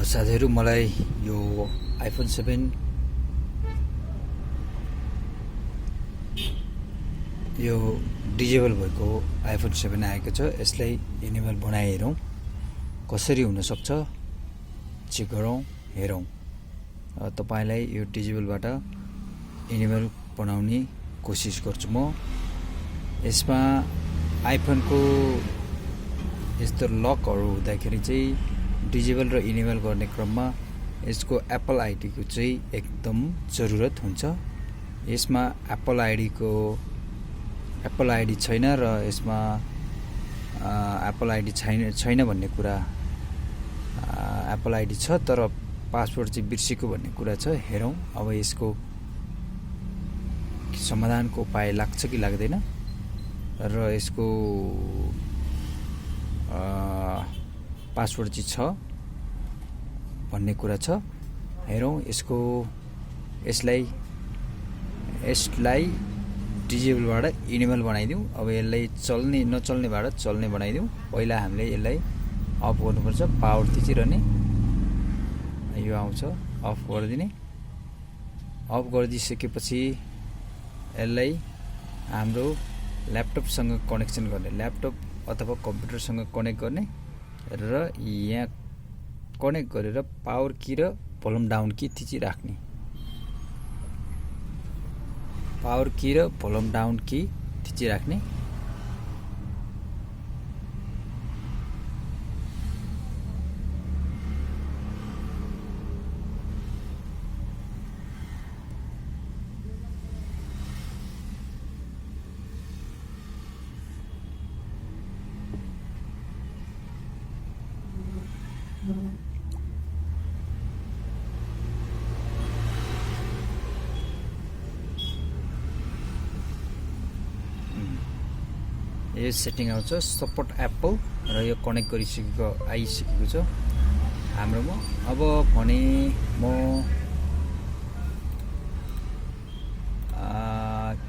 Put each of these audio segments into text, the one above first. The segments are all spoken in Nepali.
साथीहरु मलाई यो आइफोन 7 यो डिजेबल भएको आइफोन 7 आएको छ। यसलाई इनेबल बनाइ हेरौं कसरी हुन सक्छ, चेक गरौं हेरौं। तपाईलाई यो डिजेबलबाट इनेबल बनाउने कोसिस गर्छु म। यसमा आइफोन को यस्तो लकहरु हुँदाखेरि चाहिँ डिजेबल र इनेबल गर्ने क्रममा यसको एप्पल आईडी को चाहिँ एकदम जरुरत हुन्छ। यसमा एप्पल आईडी छैन र यसमा एप्पल आईडी छैन भन्ने कुरा, एप्पल आईडी छ तर पासवर्ड चाहिँ बिर्सेको भन्ने कुरा छ। हेरौं अब यसको समाधानको उपाय लाग्छ कि लाग्दैन र यसको पासवर्ड चाहिँ छ भन्ने कुरा छ। हेरौं यसलाई डिजेबलबाट इनेबल बनाइदिउँ। अब यसलाई नचल्नेबाट चल्ने बनाइदिउँ। पहिला हामीले यसलाई अफ गर्नुपर्छ, पावर थिचिरहने, यो आउँछ अफ गरिदिने। अफ गरिदिसकेपछि यसलाई हाम्रो ल्यापटपसँग कनेक्सन गर्ने, ल्यापटप अथवा कम्प्युटरसँग कनेक्ट गर्ने र यहाँ कनेक्ट गरेर पावर की र भोल्युम डाउन की थिचिराख्ने, पावर की र भोल्युम डाउन की थिचिराख्ने। यो सेटिङ आउँछ सपोर्ट एप्पल र यो कनेक्ट आइसकेको छ हाम्रोमा। अब भने म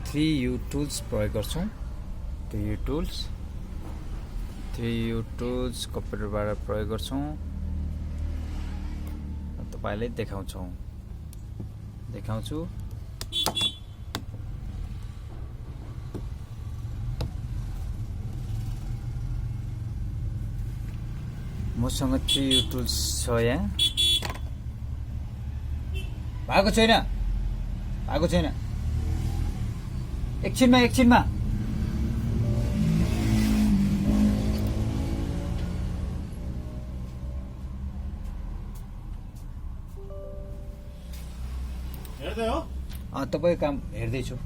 3U टुल्स प्रयोग गर्छौं। 3U टुल्स कम्प्युटरबाट प्रयोग गर्छौं। तपाईलाई देखाउँछु। मसँग 3U टुल्स छ यहाँ। भएको छैन एकछिनमा हेर्दै हो? तपाईको काम हेर्दैछु।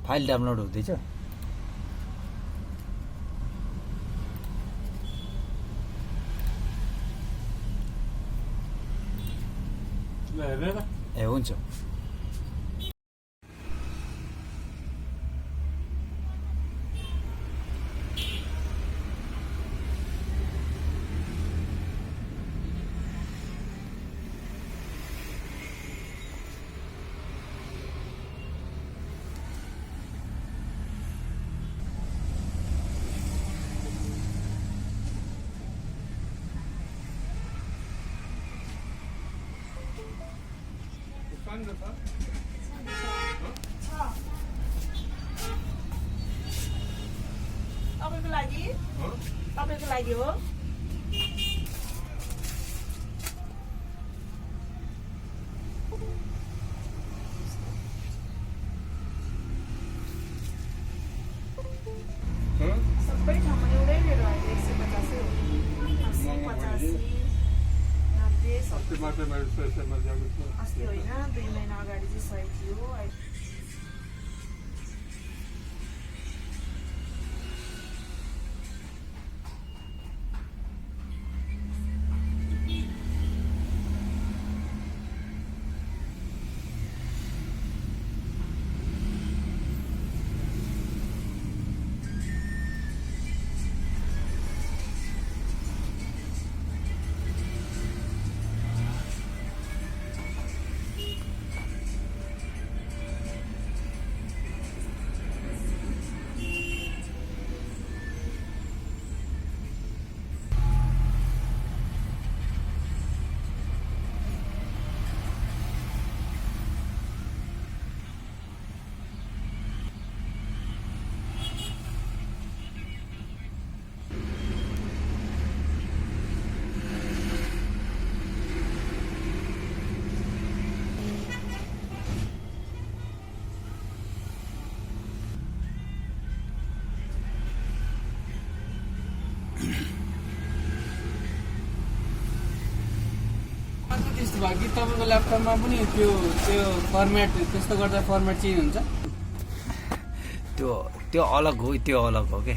फाइल डाउनलोड हुँदैछ। ए हुन्छ। तपाईको लागि हो। सबै ठाउँमा एउटै रेट अहिले 150 हो। 80, 90 अस्ति होइन 2 महिना अगाडि चाहिँ 100 थियो। भयो कि तपाईँको ल्यापटपमा पनि त्यो त्यो फर्मेट त्यस्तो गर्दा फर्मेट चेन्ज हुन्छ? त्यो अलग हो, त्यो अलग हो के।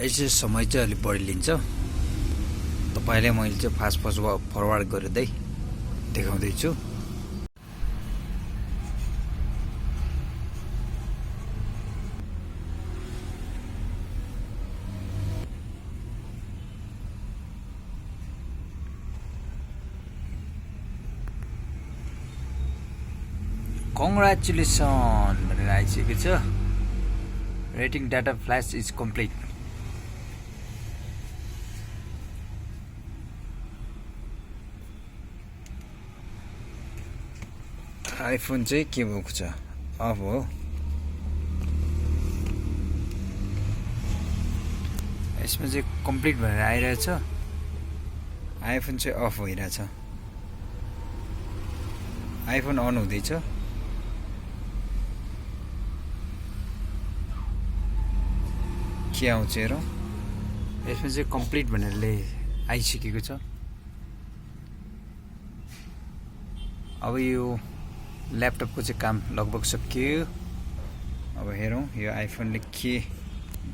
यसो समय चाहिँ अलिक बढी लिन्छ। तपाईँलाई मैले चाहिँ फास्ट फरवार्ड गर्दै देखाउँदैछु। कङ्ग्रेचुलेसन भनेर आइसकेको छ। Rating data flash is complete. IPhone चाहिँ के भएको छ, अफ हो। यसमा चाहिँ कम्प्लिट भनेर आइरहेछ, आइफोन चाहिँ अफ भइरहेछ। आइफोन अन हुँदैछ। के आउँछ हेरौँ। यसमा चाहिँ कम्प्लिट भनेर आइसकेको छ। अब यो ल्यापटपको चाहिँ काम लगभग सकियो। अब हेरौँ यो आइफोनले के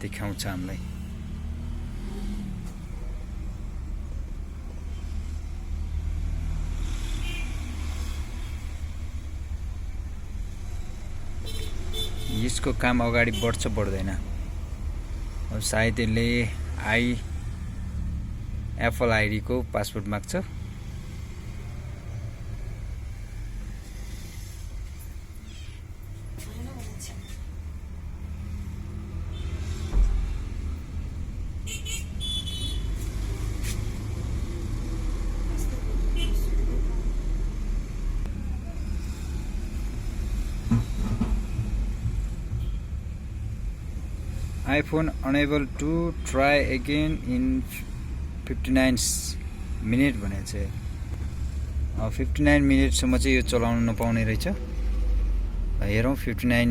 देखाउँछ हामीलाई। यसको काम अगाडि बढ्छ बढ्दैन। अब सायद यसले एप्पल आइडीको पासवर्ड माग्छ। iPhone unable to try again in 59 minutes भनेको छ। 59 मिनटसम्म चाहिँ यो चलाउन नपाउने रहेछ। हेरौँ 59